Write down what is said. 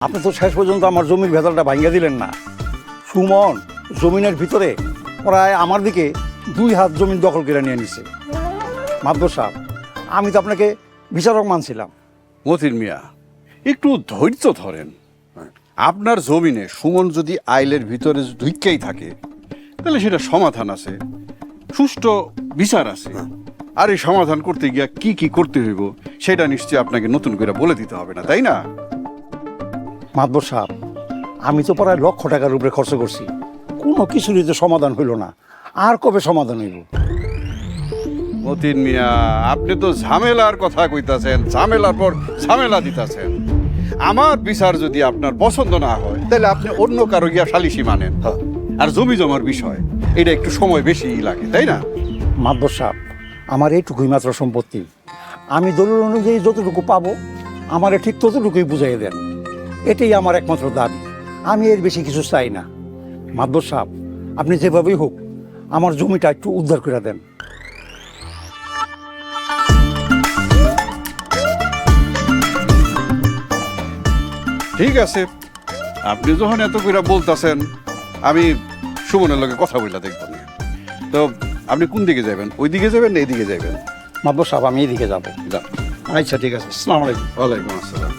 আপনি তো শেষ পর্যন্ত আমার জমির ভেতরটা ভাঙ্গা দিলেন না। সুমন জমিনের ভিতরে প্রায় আমার দিকে 2 হাত জমি দখল করে নিয়ে নিছে। মাদবর সাহেব, আমি তো আপনাকে বিচারক মানছিলাম। মতিন মিয়া, একটু ধৈর্য ধরেন। আপনার জমিনে সুমন যদি আইলের ভিতরে ঢুকেই থাকে তাহলে সেটা সমাধান আছে, সুষ্ঠু বিচার আছে। আর এই সমাধান করতে গিয়া কি কি করতে হইব সেটা নিশ্চয়ই আপনাকে নতুন করে বলে দিতে হবে না, তাই না? মাদবর সাহেব, আমি তো প্রায় লক্ষ টাকার উপরে খরচ করছি, কোনো কিছুরই তো সমাধান হইল না। আর কবে সমাধান হইব? মতিন মিয়া, আপনি তো ঝামেলার কথা কইতাছেন, ঝামেলার পর ঝামেলা দিতাছেন। আমার বিচার যদি আপনার পছন্দ না হয় তাহলে আপনি অন্য কারো গিয়া সালিশি মানেন। আর জমি জমার বিষয়, এটা একটু সময় বেশি লাগে, তাই না? মাদবর সাহেব, আমার এইটুকুই মাত্র সম্পত্তি। আমি দলিল অনুযায়ী যতটুকু পাবো আমারে ঠিক ততটুকুই বুঝাই দেন, এটাই আমার একমাত্র দাবি। আমি এর বেশি কিছু চাই না। মাদবর সাহেব, আপনি যেভাবেই হোক আমার জমিটা একটু উদ্ধার করে দেন। ঠিক আছে, আপনি যখন এত করে বলতেছেন, আমি সুমনের লগে কথা বললা দেখব না। তো আপনি কোন দিকে যাবেন? ওই দিকে যাবেন না এদিকে যাবেন? মাদবর সাহেব, আমি এদিকে যাবো। যান। আচ্ছা ঠিক আছে, আসসালামু আলাইকুম। ওয়ালাইকুম আসসালাম।